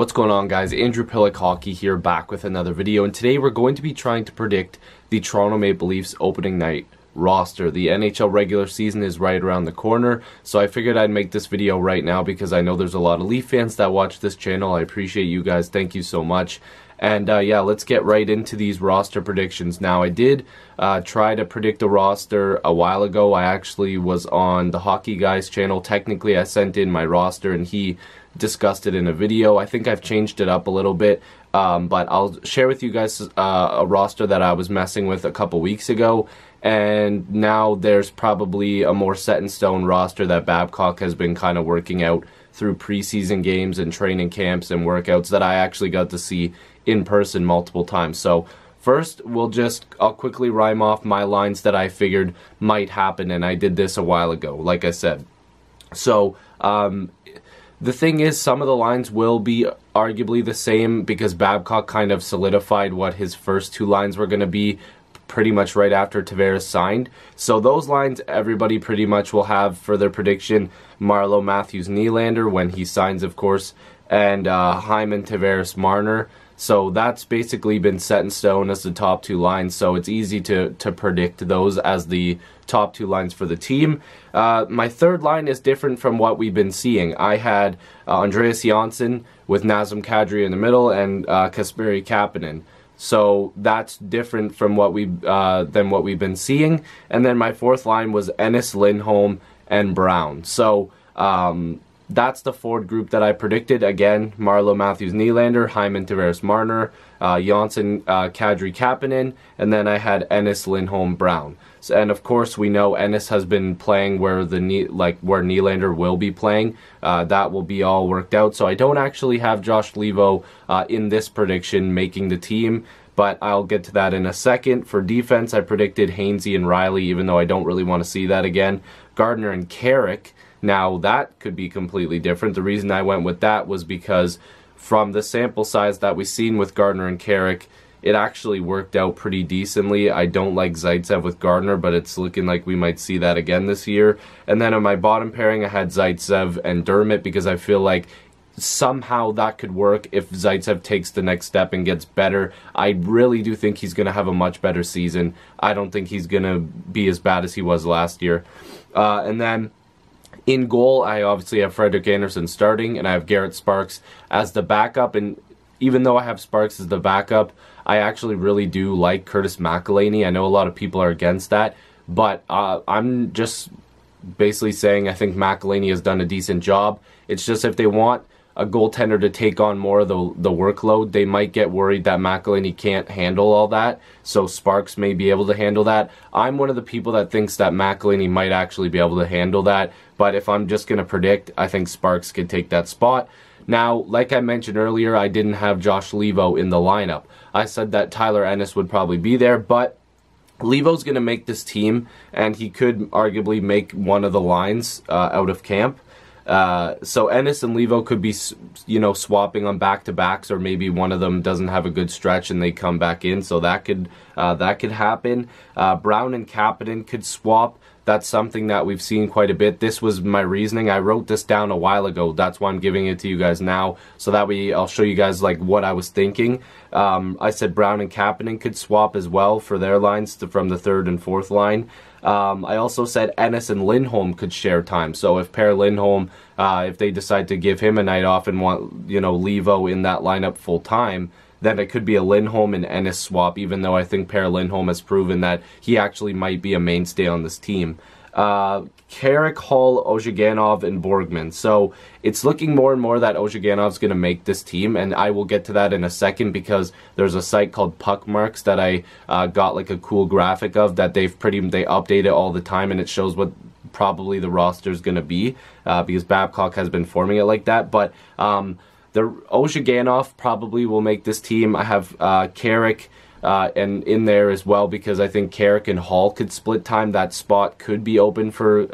What's going on, guys? Andrew Piluk Hockey here, back with another video, and today we're going to be trying to predict the Toronto Maple Leafs opening night roster. The NHL regular season is right around the corner, so I figured I'd make this video right now because I know there's a lot of Leaf fans that watch this channel. I appreciate you guys. Thank you so much. And yeah, let's get right into these roster predictions. Now, I did try to predict a roster a while ago. I actually was on the Hockey Guys channel. Technically, I sent in my roster and he discussed it in a video. I think I've changed it up a little bit, but I'll share with you guys a roster that I was messing with a couple weeks ago, and now there's probably a more set in stone roster that Babcock has been kind of working out through preseason games and training camps and workouts that I actually got to see in person multiple times. So first, I'll quickly rhyme off my lines that I figured might happen, and I did this a while ago, like I said. So, the thing is, some of the lines will be arguably the same because Babcock kind of solidified what his first two lines were going to be pretty much right after Tavares signed. So those lines everybody pretty much will have for their prediction. Marleau, Matthews, Nylander when he signs, of course, and Hyman, Tavares, Marner. So that's basically been set in stone as the top two lines, so it's easy to predict those as the top two lines for the team. My third line is different from what we've been seeing. I had Andreas Johnsson with Nazem Kadri in the middle and Kasperi Kapanen. So that's different from what than what we've been seeing. And then my fourth line was Ennis, Lindholm, and Brown. So that's the forward group that I predicted. Again, Marleau, Matthews, Nylander, Hyman, Tavares, Marner, Johnsson, Kadri, Kapanen, and then I had Ennis, Lindholm, Brown. So, and of course, we know Ennis has been playing where where Nylander will be playing. That will be all worked out. So I don't actually have Josh Levo in this prediction making the team, but I'll get to that in a second. For defense, I predicted Hainsey and Riley, even though I don't really want to see that again. Gardner and Carrick. Now, that could be completely different. The reason I went with that was because from the sample size that we've seen with Gardner and Carrick, it actually worked out pretty decently. I don't like Zaitsev with Gardner, but it's looking like we might see that again this year. And then on my bottom pairing, I had Zaitsev and Dermott because I feel like somehow that could work if Zaitsev takes the next step and gets better. I really do think he's going to have a much better season. I don't think he's going to be as bad as he was last year. And then in goal, I obviously have Frederik Andersen starting, and I have Garrett Sparks as the backup. And even though I have Sparks as the backup, I actually really do like Curtis McElhinney. I know a lot of people are against that, but I'm just basically saying I think McElhinney has done a decent job. It's just if they want a goaltender to take on more of the workload, they might get worried that McElhinney can't handle all that, so Sparks may be able to handle that. I'm one of the people that thinks that McElhinney might actually be able to handle that, but if I'm just going to predict, I think Sparks could take that spot. Now, like I mentioned earlier, I didn't have Josh Levo in the lineup. I said that Tyler Ennis would probably be there, but Levo's going to make this team, and he could arguably make one of the lines out of camp. So Ennis and Levo could be, swapping on back-to-backs, or maybe one of them doesn't have a good stretch and they come back in, so that could happen. Brown and Kapanen could swap. That's something that we've seen quite a bit. This was my reasoning. I wrote this down a while ago. That's why I'm giving it to you guys now, so that way I'll show you guys what I was thinking. I said Brown and Kapanen could swap as well for their lines from the third and fourth line. I also said Ennis and Lindholm could share time. So if Per Lindholm, if they decide to give him a night off and want, Levo in that lineup full time, then it could be a Lindholm and Ennis swap, even though I think Per Lindholm has proven that he actually might be a mainstay on this team. Carrick, Hall, Ozhiganov, and Borgman. So it's looking more and more that Ozhiganov's going to make this team, and I will get to that in a second because there's a site called Puck Marks that I got a cool graphic of that they update it all the time, and it shows what probably the roster is going to be because Babcock has been forming it like that. But the Ozhiganov probably will make this team. I have Carrick and in there as well because I think Carrick and Hall could split time. That spot could be open for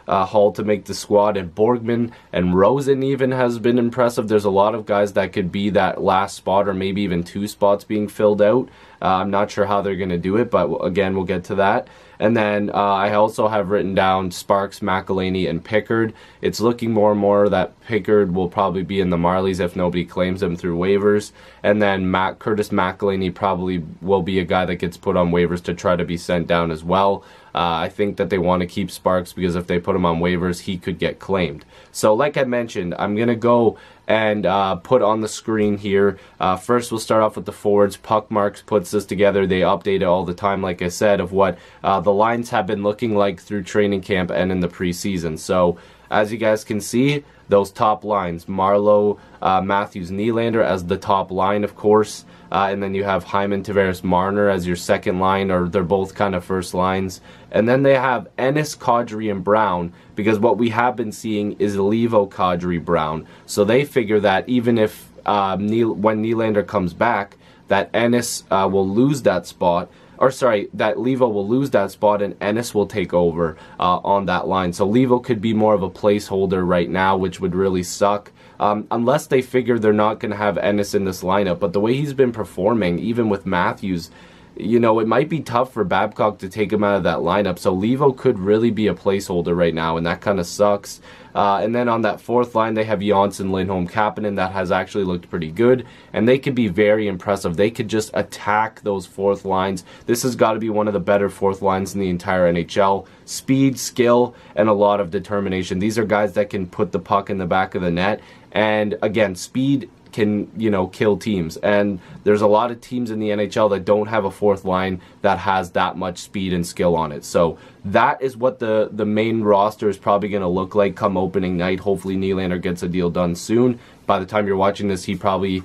Hall to make the squad, and Borgman and Rosen even has been impressive. There's a lot of guys that could be that last spot or maybe even two spots being filled out. I'm not sure how they're going to do it, but again, we'll get to that. And then I also have written down Sparks, McElhaney, and Pickard. It's looking more and more that Pickard will probably be in the Marlies if nobody claims him through waivers. And then Curtis McElhaney probably will be a guy that gets put on waivers to try to be sent down as well. I think that they want to keep Sparks because if they put him on waivers, he could get claimed. So like I mentioned, I'm going to go and put on the screen here. First, we'll start off with the forwards. Puckmarks puts this together. They update it all the time, like I said, of what the lines have been looking like through training camp and in the preseason. So as you guys can see, those top lines, Marleau, Matthews, Nylander as the top line, of course. And then you have Hyman, Tavares, Marner as your second line, or they're both kind of first lines. And then they have Ennis, Kadri, and Brown, because what we have been seeing is Levo, Kadri, Brown. So they figure that even if when Nylander comes back, that Ennis will lose that spot. Or sorry, that Levo will lose that spot and Ennis will take over on that line. So Levo could be more of a placeholder right now, which would really suck. Unless they figure they're not going to have Ennis in this lineup. But the way he's been performing, even with Matthews, you know, it might be tough for Babcock to take him out of that lineup. So Levo could really be a placeholder right now, and that kind of sucks. And then on that fourth line, they have Janssen, Lindholm, Kapanen. That has actually looked pretty good, and they could be very impressive. They could just attack those fourth lines. This has got to be one of the better fourth lines in the entire NHL. Speed, skill, and a lot of determination. These are guys that can put the puck in the back of the net. And again, speed can, you know, kill teams. And there's a lot of teams in the NHL that don't have a fourth line that has that much speed and skill on it. So that is what the main roster is probably going to look like come opening night. Hopefully Nylander gets a deal done soon. By the time you're watching this, he probably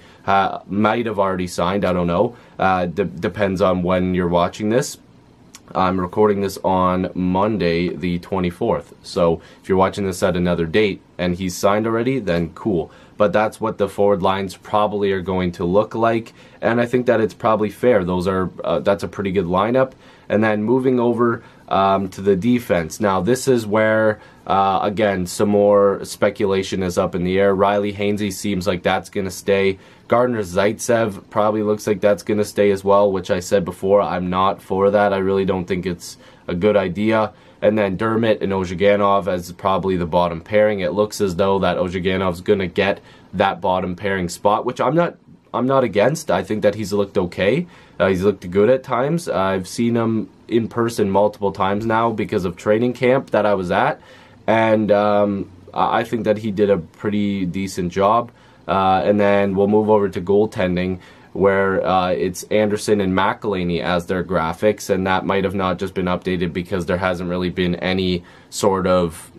might have already signed. I don't know. Depends on when you're watching this. I'm recording this on Monday, the 24th. So if you're watching this at another date and he's signed already, then cool. But that's what the forward lines probably are going to look like, and I think that it's probably fair. Those are that's a pretty good lineup. And then moving over to the defense. Now this is where again some more speculation is up in the air. Riley Hainsey seems like that's going to stay. Gardner Zaitsev probably looks like that's going to stay as well, which I said before, I'm not for that. I really don't think it's a good idea. And then Dermott and Ozhiganov as probably the bottom pairing. It looks as though that Ozhiganov's going to get that bottom pairing spot, which I'm not against. I think that he's looked okay. He's looked good at times. I've seen him in person multiple times now because of training camp that I was at, and I think that he did a pretty decent job. And then we'll move over to goaltending, where it's Anderson and McElhaney as their graphics, and that might have not just been updated because there hasn't really been any sort of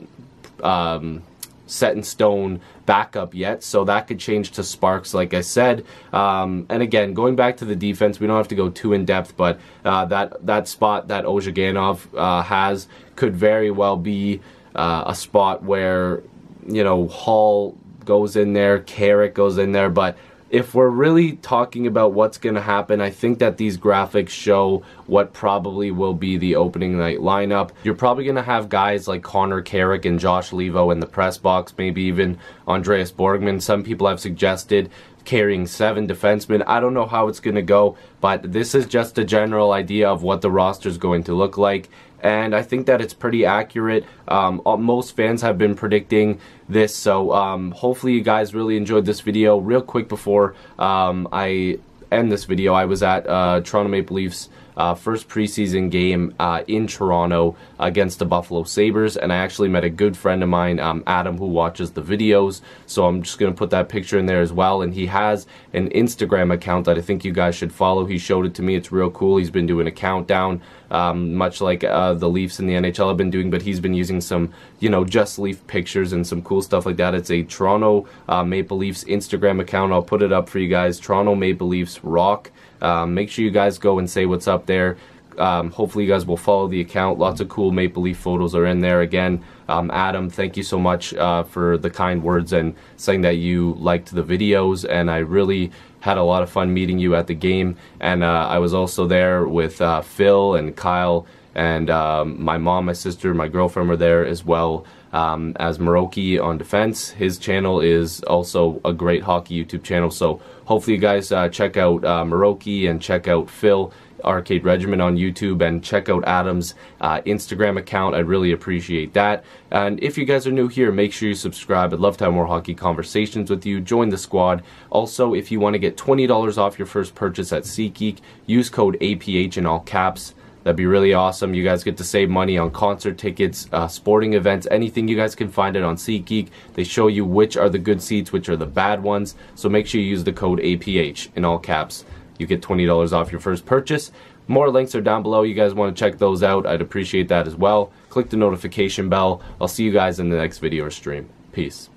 set in stone backup yet, so that could change to Sparks, like I said. And again, going back to the defense, we don't have to go too in depth, but that spot that Ozhiganov has could very well be a spot where, you know, Hall goes in there, Carrick goes in there. But if we're really talking about what's going to happen, I think that these graphics show what probably will be the opening night lineup. You're probably going to have guys like Connor Carrick and Josh Levo in the press box, maybe even Andreas Borgman. Some people have suggested carrying 7 defensemen. I don't know how it's going to go, but this is just a general idea of what the roster is going to look like. And I think that it's pretty accurate. Most fans have been predicting this, so hopefully you guys really enjoyed this video. Real quick before I end this video, I was at Toronto Maple Leafs first preseason game in Toronto against the Buffalo Sabres, and I actually met a good friend of mine, Adam, who watches the videos, so I'm just going to put that picture in there as well. And he has an Instagram account that I think you guys should follow. He showed it to me. It's real cool. He's been doing a countdown, much like the Leafs in the NHL have been doing, but he's been using some, you know, just Leaf pictures and some cool stuff like that. It's a Toronto Maple Leafs Instagram account. I'll put it up for you guys. Toronto Maple Leafs Rock. Make sure you guys go and say what's up there. Hopefully you guys will follow the account. Lots of cool Maple Leaf photos are in there. Again, Adam, thank you so much for the kind words and saying that you liked the videos, and I really had a lot of fun meeting you at the game. And I was also there with Phil and Kyle, and my mom, my sister, my girlfriend were there as well, as Maroki on defense. His channel is also a great hockey YouTube channel, so hopefully you guys check out Maroki and check out Phil Arcade Regiment on YouTube and check out Adam's Instagram account. I'd really appreciate that. And if you guys are new here, make sure you subscribe. I'd love to have more hockey conversations with you. Join the squad. Also, if you want to get $20 off your first purchase at SeatGeek, use code APH in all caps. That'd be really awesome. You guys get to save money on concert tickets, sporting events, anything. You guys can find it on SeatGeek. They show you which are the good seats, which are the bad ones. So make sure you use the code APH in all caps. You get $20 off your first purchase. More links are down below. You guys want to check those out, I'd appreciate that as well. Click the notification bell. I'll see you guys in the next video or stream. Peace.